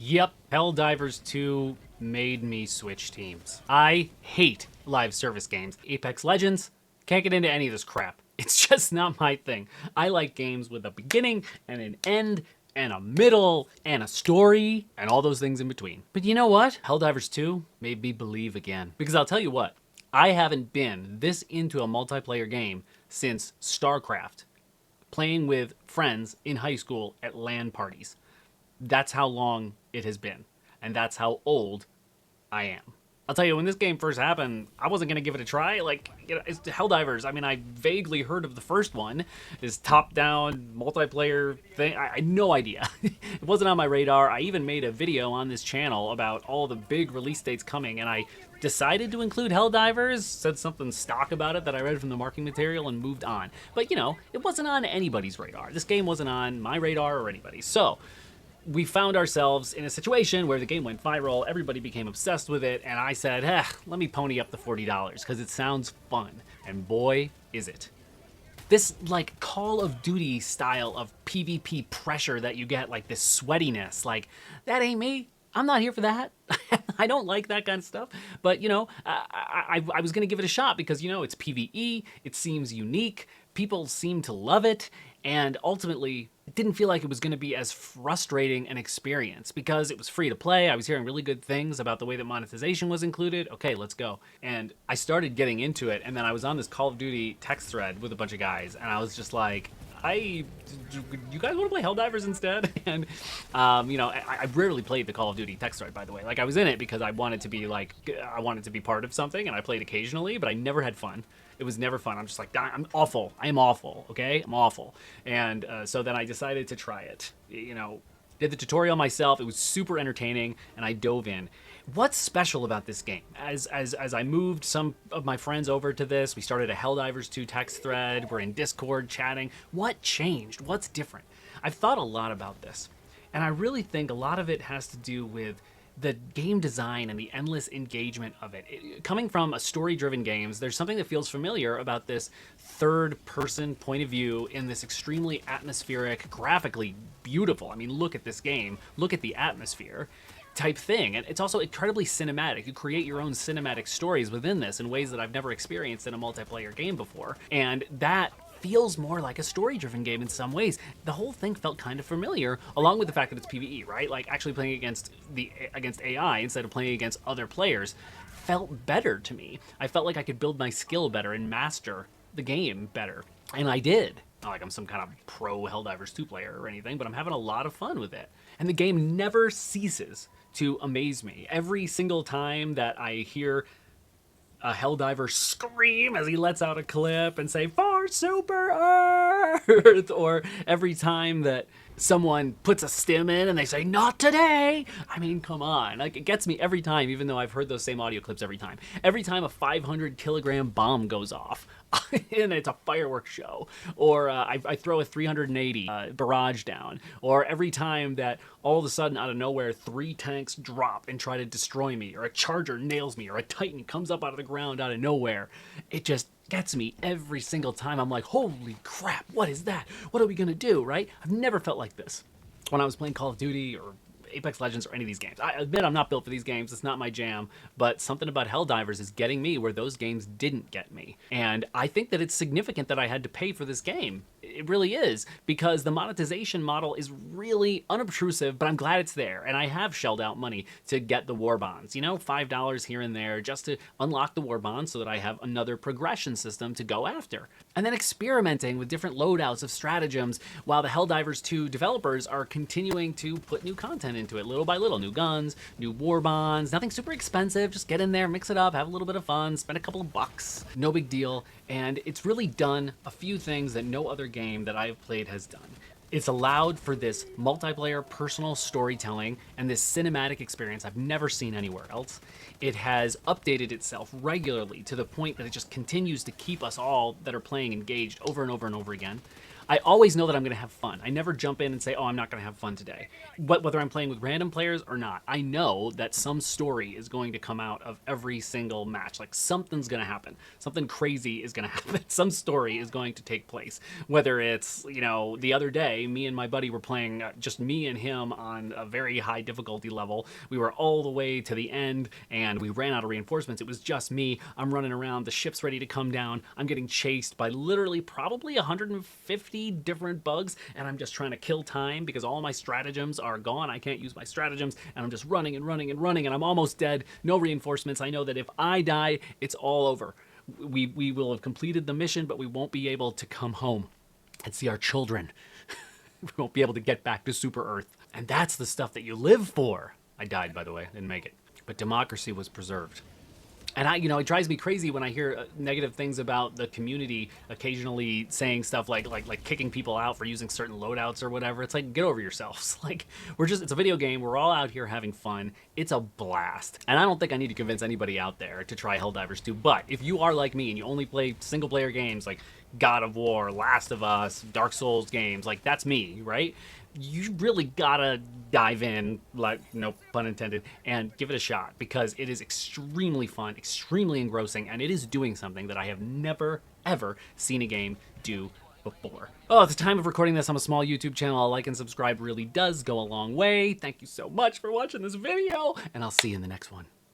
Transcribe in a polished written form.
Yep, Helldivers 2 made me switch teams. I hate live service games. Apex Legends, can't get into any of this crap. It's just not my thing. I like games with a beginning and an end and a middle and a story and all those things in between. But you know what? Helldivers 2 made me believe again. Because I'll tell you what, I haven't been this into a multiplayer game since StarCraft, playing with friends in high school at LAN parties. That's how long it has been. And that's how old I am. I'll tell you, when this game first happened, I wasn't going to give it a try. Like, you know, it's Helldivers. I mean, I vaguely heard of the first one, this top-down multiplayer thing. I had no idea. It wasn't on my radar. I even made a video on this channel about all the big release dates coming, and I decided to include Helldivers, said something stock about it that I read from the marketing material, and moved on. But, you know, it wasn't on anybody's radar. This game wasn't on my radar or anybody's. So we found ourselves in a situation where the game went viral, everybody became obsessed with it, and I said, let me pony up the $40 because it sounds fun. And boy, is it. This like Call of Duty style of PvP pressure that you get, like this sweatiness, like that ain't me. I'm not here for that. I don't like that kind of stuff. But, you know, I was going to give it a shot because, you know, it's PvE. It seems unique. People seem to love it. And ultimately, it didn't feel like it was going to be as frustrating an experience because it was free to play. I was hearing really good things about the way that monetization was included. Okay, let's go. And I started getting into it. And then I was on this Call of Duty text thread with a bunch of guys. And I was just like, you guys want to play Helldivers instead? And, you know, I rarely played the Call of Duty text thread, by the way. Like, I was in it because I wanted to be part of something, and I played occasionally, but I never had fun. It was never fun. I'm just like, I'm awful. I am awful, okay? I'm awful. And so then I decided to try it. You know, did the tutorial myself. It was super entertaining, and I dove in. What's special about this game? As I moved some of my friends over to this, we started a Helldivers 2 text thread. We're in Discord chatting. What changed? What's different? I've thought a lot about this, and I really think a lot of it has to do with the game design and the endless engagement of it. Coming from a story-driven games, there's something that feels familiar about this third-person point of view in this extremely atmospheric, graphically beautiful. I mean, look at this game. Look at the atmosphere type thing. And it's also incredibly cinematic. You create your own cinematic stories within this in ways that I've never experienced in a multiplayer game before. And that feels more like a story-driven game in some ways. The whole thing felt kind of familiar, along with the fact that it's PvE, right? Like actually playing against AI instead of playing against other players felt better to me. I felt like I could build my skill better and master the game better. And I did. Not like I'm some kind of pro Helldivers 2 player or anything, but I'm having a lot of fun with it. And the game never ceases to amaze me. Every single time that I hear a Helldiver scream as he lets out a clip and say, "For Super Earth!" or every time that someone puts a stim in and they say, "Not today!" I mean, come on. Like, it gets me every time, even though I've heard those same audio clips every time. Every time a 500-kilogram bomb goes off, and it's a fireworks show, or I throw a 380 barrage down, or every time that all of a sudden out of nowhere 3 tanks drop and try to destroy me, or a charger nails me, or a titan comes up out of the ground out of nowhere, it just gets me every single time. I'm like, holy crap, what is that? What are we gonna do, right? I've never felt like this when I was playing Call of Duty or Apex Legends or any of these games. I admit I'm not built for these games. It's not my jam, but something about Helldivers is getting me where those games didn't get me. And I think that it's significant that I had to pay for this game. It really is, because the monetization model is really unobtrusive, but I'm glad it's there. And I have shelled out money to get the war bonds, you know, $5 here and there just to unlock the war bonds so that I have another progression system to go after. And then experimenting with different loadouts of stratagems while the Helldivers 2 developers are continuing to put new content into it little by little. New guns, new war bonds, nothing super expensive. Just get in there, mix it up, have a little bit of fun, spend a couple of bucks. No big deal. And it's really done a few things that no other game that I've played has done. It's allowed for this multiplayer personal storytelling and this cinematic experience I've never seen anywhere else. It has updated itself regularly to the point that it just continues to keep us all that are playing engaged over and over and over again. I always know that I'm going to have fun. I never jump in and say, oh, I'm not going to have fun today. But whether I'm playing with random players or not, I know that some story is going to come out of every single match. Like something's going to happen. Something crazy is going to happen. Some story is going to take place. Whether it's, you know, the other day, me and my buddy were playing, just me and him on a very high difficulty level. We were all the way to the end and we ran out of reinforcements. It was just me. I'm running around. The ship's ready to come down. I'm getting chased by literally probably 150 different bugs, and I'm just trying to kill time because all my stratagems are gone. I can't use my stratagems, and I'm just running and running and running, and I'm almost dead. No reinforcements. I know that if I die, it's all over. We will have completed the mission, but we won't be able to come home and see our children. We won't be able to get back to Super Earth. And that's the stuff that you live for. I died, by the way. Didn't make it. But democracy was preserved. And it drives me crazy when I hear negative things about the community occasionally saying stuff like kicking people out for using certain loadouts or whatever. It's like, get over yourselves. Like, it's a video game. We're all out here having fun. It's a blast. And I don't think I need to convince anybody out there to try Helldivers 2. But if you are like me and you only play single player games like God of War, Last of Us, Dark Souls games, like that's me, right? You really gotta dive in, like, no pun intended, and give it a shot because it is extremely fun, extremely engrossing, and it is doing something that I have never, ever seen a game do before. Oh, at the time of recording this, I'm a small YouTube channel. A like and subscribe really does go a long way. Thank you so much for watching this video, and I'll see you in the next one.